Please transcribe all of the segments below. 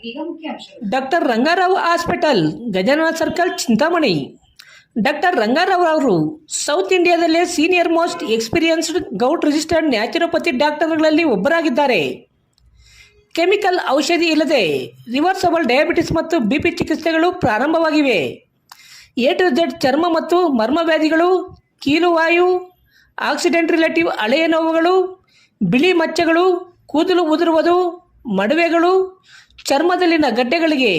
ಈಗ ಮುಖ್ಯಾಂಶಗಳು. Doctor Rangarao hospital, Gajanana circle, Chintamani. Doctor Rangarao ಅವರು ಸೌತ್ ಇಂಡಿಯಾದಲ್ಲೇ senior most experienced govt registered naturopathy ಡಾಕ್ಟರ್ಗಳಲ್ಲಿ ಒಬ್ಬರಾಗಿದ್ದಾರೆ. ಕೆಮಿಕಲ್ ಔಷಧಿ ಇಲ್ಲದೆ ರಿವರ್ಸಬಲ್ ಡಯಾಬಿಟಿಸ್ ಮತ್ತು ಬಿಪಿ ಚಿಕಿತ್ಸೆಗಳು ಪ್ರಾರಂಭವಾಗಿವೆ. ಎ ಟು ಝೆಡ್ ಚರ್ಮ ಮತ್ತು ಮರ್ಮ ವ್ಯಾಧಿಗಳು, ಕೀಲುವಾಯು, ಆಕ್ಸಿಡೆಂಟ್ ರಿಲೇಟಿವ್ ಹಳೆಯ ನೋವುಗಳು, ಬಿಳಿ ಮಚ್ಚೆಗಳು, ಕೂದಲು ಉದುರುವುದು, ಮಡುವೆಗಳು, ಚರ್ಮದಲ್ಲಿನ ಗಡ್ಡೆಗಳಿಗೆ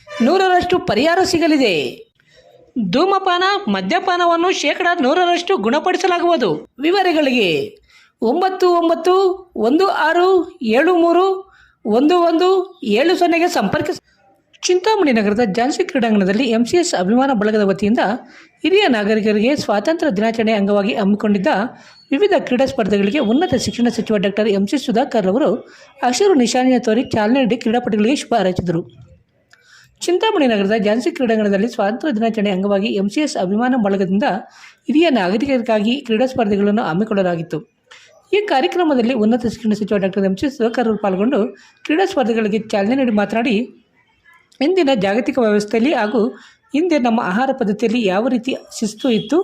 100% ಪರಿಹಾರ ಸಿಗಲಿದೆ. ಧೂಮಪಾನ, ಮದ್ಯಪಾನವನ್ನು 100% ಗುಣಪಡಿಸಲಾಗುವುದು. ವಿವರಗಳಿಗೆ 9916731170ಗೆ ಸಂಪರ್ಕಿಸಿ. ಚಿಂತಾಮಣಿ ನಗರದ ಝಾನ್ಸಿ ಕ್ರೀಡಾಂಗಣದಲ್ಲಿ MCS ಅಭಿಮಾನ ಬಳಗದ ವತಿಯಿಂದ ಹಿರಿಯ ನಾಗರಿಕರಿಗೆ ಸ್ವಾತಂತ್ರ್ಯ ದಿನಾಚರಣೆ ಅಂಗವಾಗಿ ಹಮ್ಮಿಕೊಂಡಿದ್ದ ವಿವಿಧ ಕ್ರೀಡಾ ಸ್ಪರ್ಧೆಗಳಿಗೆ ಉನ್ನತ ಶಿಕ್ಷಣ ಸಚಿವ ಡಾಕ್ಟರ್ MC ಸುಧಾಕರ್ ಅವರು ಹಸಿರು ನಿಶಾನೆಯ ತೋರಿ ಚಾಲನೆ ನೀಡಿ ಕ್ರೀಡಾಪಟುಗಳಿಗೆ ಶುಭ ಹಾರೈಸಿದರು. ಚಿಂತಾಮಣಿ ನಗರದ ಝಾನ್ಸಿ ಕ್ರೀಡಾಂಗಣದಲ್ಲಿ ಸ್ವಾತಂತ್ರ್ಯ ದಿನಾಚರಣೆ ಅಂಗವಾಗಿ MCS ಅಭಿಮಾನ ಬಳಗದಿಂದ ಹಿರಿಯ ನಾಗರಿಕರಿಗಾಗಿ ಕ್ರೀಡಾ ಸ್ಪರ್ಧೆಗಳನ್ನು ಹಮ್ಮಿಕೊಳ್ಳಲಾಗಿತ್ತು. ಈ ಕಾರ್ಯಕ್ರಮದಲ್ಲಿ ಉನ್ನತ ಶಿಕ್ಷಣ ಸಚಿವ ಡಾಕ್ಟರ್ MC ಸುಧಾಕರ್ ಅವರು ಪಾಲ್ಗೊಂಡು ಕ್ರೀಡಾ ಸ್ಪರ್ಧೆಗಳಿಗೆ ಚಾಲನೆ ನೀಡಿ ಮಾತನಾಡಿ, ಇಂದಿನ ಜಾಗತಿಕ ವ್ಯವಸ್ಥೆಯಲ್ಲಿ ಹಾಗೂ ಹಿಂದೆ ನಮ್ಮ ಆಹಾರ ಪದ್ಧತಿಯಲ್ಲಿ ಯಾವ ರೀತಿ ಶಿಸ್ತು ಇತ್ತು,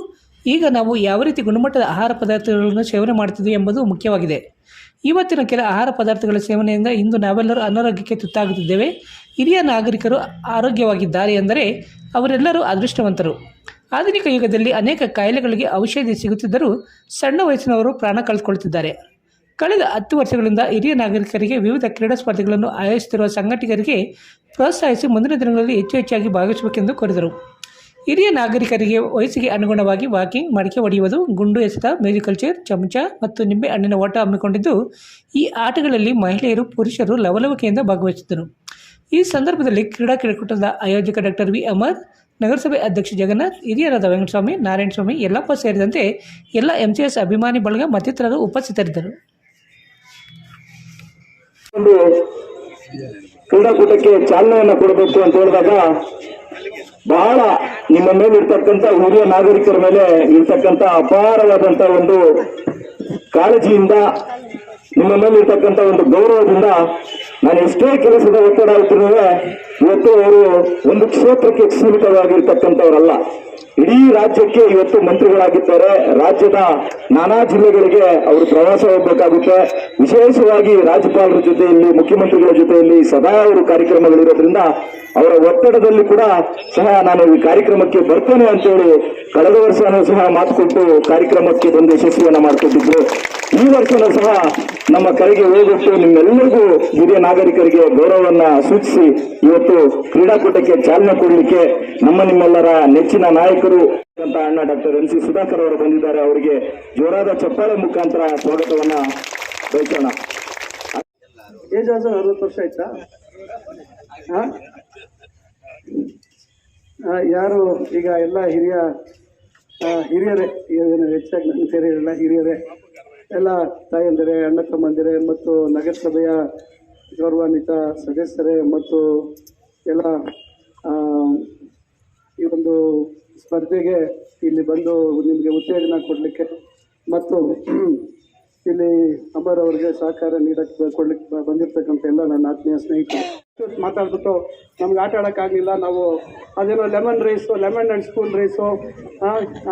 ಈಗ ನಾವು ಯಾವ ರೀತಿ ಗುಣಮಟ್ಟದ ಆಹಾರ ಪದಾರ್ಥಗಳನ್ನು ಸೇವನೆ ಮಾಡ್ತಿದ್ವಿ ಎಂಬುದು ಮುಖ್ಯವಾಗಿದೆ. ಇವತ್ತಿನ ಕೆಲ ಆಹಾರ ಪದಾರ್ಥಗಳ ಸೇವನೆಯಿಂದ ಇಂದು ನಾವೆಲ್ಲರೂ ಅನಾರೋಗ್ಯಕ್ಕೆ ತುತ್ತಾಗುತ್ತಿದ್ದೇವೆ. ಹಿರಿಯ ನಾಗರಿಕರು ಆರೋಗ್ಯವಾಗಿದ್ದಾರೆ ಎಂದರೆ ಅವರೆಲ್ಲರೂ ಅದೃಷ್ಟವಂತರು. ಆಧುನಿಕ ಯುಗದಲ್ಲಿ ಅನೇಕ ಕಾಯಿಲೆಗಳಿಗೆ ಔಷಧಿ ಸಿಗುತ್ತಿದ್ದರೂ ಸಣ್ಣ ವಯಸ್ಸಿನವರು ಪ್ರಾಣ ಕಳೆದುಕೊಳ್ಳುತ್ತಿದ್ದಾರೆ. ಕಳೆದ 10 ವರ್ಷಗಳಿಂದ ಹಿರಿಯ ನಾಗರಿಕರಿಗೆ ವಿವಿಧ ಕ್ರೀಡಾ ಸ್ಪರ್ಧೆಗಳನ್ನು ಆಯೋಜಿಸುತ್ತಿರುವ ಸಂಘಟಕರಿಗೆ ಪ್ರೋತ್ಸಾಹಿಸಿ ಮುಂದಿನ ದಿನಗಳಲ್ಲಿ ಹೆಚ್ಚಾಗಿ ಭಾಗವಹಿಸಬೇಕೆಂದು ಕೋರಿದರು. ಹಿರಿಯ ನಾಗರಿಕರಿಗೆ ವಯಸ್ಸಿಗೆ ಅನುಗುಣವಾಗಿ ವಾಕಿಂಗ್, ಮಡಿಕೆ ಹೊಡೆಯುವುದು, ಗುಂಡು ಎಸೆತ, ಮ್ಯೂಸಿಕಲ್ ಚೇರ್, ಚಮಚ ಮತ್ತು ನಿಂಬೆ ಹಣ್ಣಿನ ಓಟ ಹಮ್ಮಿಕೊಂಡಿದ್ದು, ಈ ಆಟಗಳಲ್ಲಿ ಮಹಿಳೆಯರು, ಪುರುಷರು ಲವಲವಿಕೆಯಿಂದ ಭಾಗವಹಿಸಿದ್ದರು. ಈ ಸಂದರ್ಭದಲ್ಲಿ ಕ್ರೀಡಾಕೂಟದ ಆಯೋಜಕ ಡಾಕ್ಟರ್ ವಿ ಅಮರ್, ನಗರಸಭೆ ಅಧ್ಯಕ್ಷ ಜಗನ್ನಾಥ್, ಹಿರಿಯರಾದ ವೆಂಕಟಸ್ವಾಮಿ, ನಾರಾಯಣಸ್ವಾಮಿ, ಯಲ್ಲಪ್ಪ ಸೇರಿದಂತೆ ಎಲ್ಲ MCS ಅಭಿಮಾನಿ ಬಳಗ ಮತ್ತಿತರರು ಉಪಸ್ಥಿತರಿದ್ದರು. ಒಂದು ಕ್ರೀಡಾಕೂಟಕ್ಕೆ ಚಾಲನೆಯನ್ನು ಕೊಡಬೇಕು ಅಂತ ಹೇಳಿದಾಗ ಬಹಳ ನಿಮ್ಮ ಮೇಲೆ ಇರ್ತಕ್ಕಂಥ ಹಿರಿಯ ನಾಗರಿಕರ ಮೇಲೆ ಇರ್ತಕ್ಕಂಥ ಅಪಾರವಾದಂತ ಒಂದು ಕಾಳಜಿಯಿಂದ, ನಿಮ್ಮ ಮೇಲೆ ಇರ್ತಕ್ಕಂಥ ಒಂದು ಗೌರವದಿಂದ ನಾನು ಎಷ್ಟೇ ಕೆಲಸದ ಒತ್ತಡ ಇದ್ರೂ ಇವತ್ತು ಅವರು ಒಂದು ಕ್ಷೇತ್ರಕ್ಕೆ ಸೀಮಿತವಾಗಿರ್ತಕ್ಕಂಥವರಲ್ಲ. ಇಡೀ ರಾಜ್ಯಕ್ಕೆ ಇವತ್ತು ಮಂತ್ರಿಗಳಾಗಿದ್ದಾರೆ. ರಾಜ್ಯದ ನಾನಾ ಜಿಲ್ಲೆಗಳಿಗೆ ಅವರು ಪ್ರವಾಸ ಹೋಗಬೇಕಾಗುತ್ತೆ. ವಿಶೇಷವಾಗಿ ರಾಜ್ಯಪಾಲರ ಜೊತೆಯಲ್ಲಿ, ಮುಖ್ಯಮಂತ್ರಿಗಳ ಜೊತೆಯಲ್ಲಿ ಸದಾ ಅವರು ಕಾರ್ಯಕ್ರಮಗಳಿರೋದ್ರಿಂದ ಅವರ ಒತ್ತಡದಲ್ಲಿ ಕೂಡ ಸಹ ನಾನು ಈ ಕಾರ್ಯಕ್ರಮಕ್ಕೆ ಬರ್ತೇನೆ ಅಂತೇಳಿ ಕಳೆದ ವರ್ಷನೂ ಸಹ ಮಾತು ಕೊಟ್ಟು ಕಾರ್ಯಕ್ರಮಕ್ಕೆ ಬಂದು ಯಶಸ್ವಿಯನ್ನ ಮಾಡಿಕೊಟ್ಟಿದ್ರು. ಈ ವರ್ಷನೂ ಸಹ ನಮ್ಮ ಕರೆಗೆ ಹೋಗ್ಬಿಟ್ಟು ನಿಮ್ಮೆಲ್ಲರಿಗೂ ಹಿರಿಯ ನಾಗರಿಕರಿಗೆ ಗೌರವವನ್ನ ಸೂಚಿಸಿ ಇವತ್ತು ಕ್ರೀಡಾಕೂಟಕ್ಕೆ ಚಾಲನೆ ಕೊಡಲಿಕ್ಕೆ ನಿಮ್ಮೆಲ್ಲರ ನೆಚ್ಚಿನ ನಾಯಕರು ಅಂತ ಅಣ್ಣ ಡಾಕ್ಟರ್ MC ಸುಧಾಕರ್ ಅವರು ಬಂದಿದ್ದಾರೆ. ಅವರಿಗೆ ಜೋರಾದ ಚಪ್ಪಾಳೆ ಮುಖಾಂತರ ಸ್ವಾಗತವನ್ನ ಬಯಸೋಣ. ಏಜ್ 60 ವರ್ಷ ಆಯ್ತಾ? ಯಾರು ಈಗ ಎಲ್ಲ ಹಿರಿಯರೇ, ಹೆಚ್ಚಾಗಿ ನನ್ನ ಸೇರಿರಲ್ಲ, ಹಿರಿಯರೇ ಎಲ್ಲ ತಾಯಂದಿರೇ, ಅಣ್ಣ ತಮ್ಮಂದಿರೇ ಮತ್ತು ನಗರಸಭೆಯ ಗೌರವಾನ್ವಿತ ಸದಸ್ಯರೇ ಮತ್ತು ಎಲ್ಲ ಈ ಒಂದು ಸ್ಪರ್ಧೆಗೆ ಇಲ್ಲಿ ಬಂದು ನಿಮಗೆ ಉತ್ತೇಜನ ಕೊಡಲಿಕ್ಕೆ ಮತ್ತು ಇಲ್ಲಿ ಅಮರ್ ಅವರಿಗೆ ಸಹಕಾರ ಕೊಡ್ಲಿಕ್ಕೆ ಬಂದಿರ್ತಕ್ಕಂಥ ಎಲ್ಲ ನನ್ನ ಆತ್ಮೀಯ ಸ್ನೇಹಿತರು ಮಾತಾಡ್ಬಿಟ್ಟು ನಮ್ಗೆ ಆಟ ಆಡೋಕ್ಕಾಗಲಿಲ್ಲ, ನಾವು ಅದೇನೋ ಲೆಮನ್ ಆ್ಯಂಡ್ ಸ್ಪೂನ್ ರೇಸು,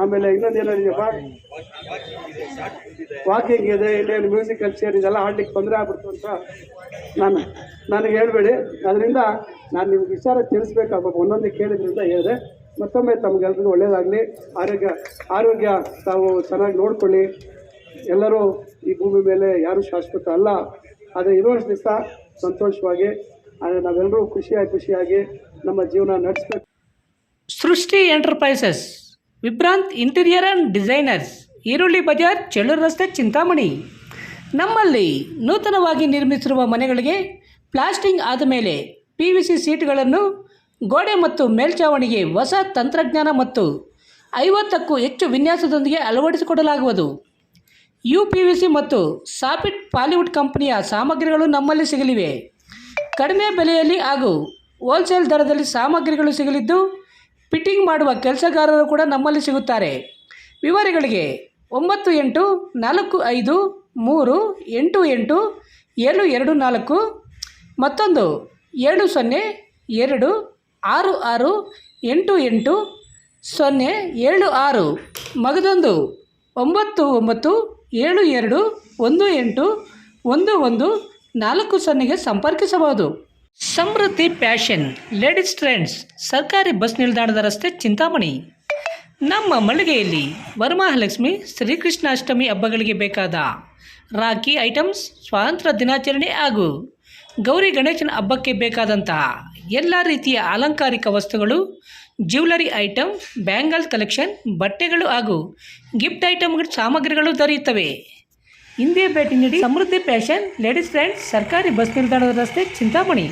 ಆಮೇಲೆ ಇನ್ನೊಂದೇನಿದೆಯಪ್ಪ ವಾಕಿಂಗ್ ಇದೆ, ಇಲ್ಲೇನು ಮ್ಯೂಸಿಕಲ್ ಚೇರ್ ಇದೆಲ್ಲ ಆಡ್ಲಿಕ್ಕೆ ತೊಂದರೆ ಆಗ್ಬಿಡ್ತು ಅಂತ ನನಗೆ ಹೇಳಬೇಡಿ. ಅದರಿಂದ ನಾನು ನಿಮ್ಗೆ ವಿಚಾರ ತಿಳಿಸ್ಬೇಕಾಗಬೇಕು. ಒಂದೊಂದೇ ಕೇಳಿದ್ರಿಂದ ಹೇಳಿದೆ. ಮತ್ತೊಮ್ಮೆ ತಮಗೆಲ್ರಿಗೂ ಒಳ್ಳೆಯದಾಗಲಿ. ಆರೋಗ್ಯ ತಾವು ಚೆನ್ನಾಗಿ ನೋಡ್ಕೊಳ್ಳಿ. ಎಲ್ಲರೂ ಈ ಭೂಮಿ ಮೇಲೆ ಯಾರೂ ಶಾಶ್ವತ ಅಲ್ಲ. ಆದರೆ ಇರುವಷ್ಟು ದಿವಸ ಸಂತೋಷವಾಗಿ ನಾವೆಲ್ಲರೂ ಖುಷಿಯಾಗಿ ನಮ್ಮ ಜೀವನ ನಡೆಸಬೇಕು. ಸೃಷ್ಟಿ ಎಂಟರ್ಪ್ರೈಸಸ್, ವಿಭ್ರಾಂತ್ ಇಂಟೀರಿಯರ್ ಆ್ಯಂಡ್ ಡಿಸೈನರ್ಸ್, ಈರುಳ್ಳಿ ಬಜಾರ್, ಚೆಳ್ಳೂರು ರಸ್ತೆ, ಚಿಂತಾಮಣಿ. ನಮ್ಮಲ್ಲಿ ನೂತನವಾಗಿ ನಿರ್ಮಿಸಿರುವ ಮನೆಗಳಿಗೆ ಪ್ಲಾಸ್ಟಿಂಗ್ ಆದ ಮೇಲೆ PVC ಸೀಟ್ಗಳನ್ನು ಗೋಡೆ ಮತ್ತು ಮೇಲ್ಛಾವಣಿಗೆ ಹೊಸ ತಂತ್ರಜ್ಞಾನ ಮತ್ತು 50ಕ್ಕೂ ಹೆಚ್ಚು ವಿನ್ಯಾಸದೊಂದಿಗೆ ಅಳವಡಿಸಿಕೊಡಲಾಗುವುದು. UPVC ಮತ್ತು ಸಾಫಿಟ್ ಪಾಲಿವುಡ್ ಕಂಪನಿಯ ಸಾಮಗ್ರಿಗಳು ನಮ್ಮಲ್ಲಿ ಸಿಗಲಿವೆ. ಕಡಿಮೆ ಬೆಲೆಯಲ್ಲಿ ಹಾಗೂ ಹೋಲ್ಸೇಲ್ ದರದಲ್ಲಿ ಸಾಮಗ್ರಿಗಳು ಸಿಗಲಿದ್ದು, ಫಿಟ್ಟಿಂಗ್ ಮಾಡುವ ಕೆಲಸಗಾರರು ಕೂಡ ನಮ್ಮಲ್ಲಿ ಸಿಗುತ್ತಾರೆ. ವಿವರಗಳಿಗೆ 9845388724, ಮತ್ತೊಂದು 7026688076 ಮಗದೊಂದು 9972181140ಗೆ ಸಂಪರ್ಕಿಸಬಹುದು. ಸಮೃದ್ಧಿ ಫ್ಯಾಷನ್ ಲೇಡೀಸ್ ಟ್ರೆಂಡ್ಸ್, ಸರ್ಕಾರಿ ಬಸ್ ನಿಲ್ದಾಣದ ರಸ್ತೆ, ಚಿಂತಾಮಣಿ. ನಮ್ಮ ಮಳಿಗೆಯಲ್ಲಿ ವರಮಹಾಲಕ್ಷ್ಮಿ, ಶ್ರೀಕೃಷ್ಣಾಷ್ಟಮಿ ಹಬ್ಬಗಳಿಗೆ ಬೇಕಾದ ರಾಖಿ ಐಟಮ್ಸ್, ಸ್ವಾತಂತ್ರ್ಯ ದಿನಾಚರಣೆ ಹಾಗೂ ಗೌರಿ ಗಣೇಶನ ಹಬ್ಬಕ್ಕೆ ಬೇಕಾದಂತಹ ಎಲ್ಲ ರೀತಿಯ ಅಲಂಕಾರಿಕ ವಸ್ತುಗಳು, ಜ್ಯುವೆಲರಿ ಐಟಮ್, ಬ್ಯಾಂಗಲ್ ಕಲೆಕ್ಷನ್, ಬಟ್ಟೆಗಳು ಹಾಗೂ ಗಿಫ್ಟ್ ಐಟಮ್ಗಳ ಸಾಮಗ್ರಿಗಳು ದೊರೆಯುತ್ತವೆ. ಹಿಂದೆ ಭೇಟಿ ನೀಡಿ. ಸಮೃದ್ಧಿ ಫ್ಯಾಷನ್ ಲೇಡೀಸ್ ಟ್ರೆಂಡ್ಸ್, ಸರ್ಕಾರಿ ಬಸ್ ನಿಲ್ದಾಣದ ರಸ್ತೆ, ಚಿಂತಾಮಣಿ.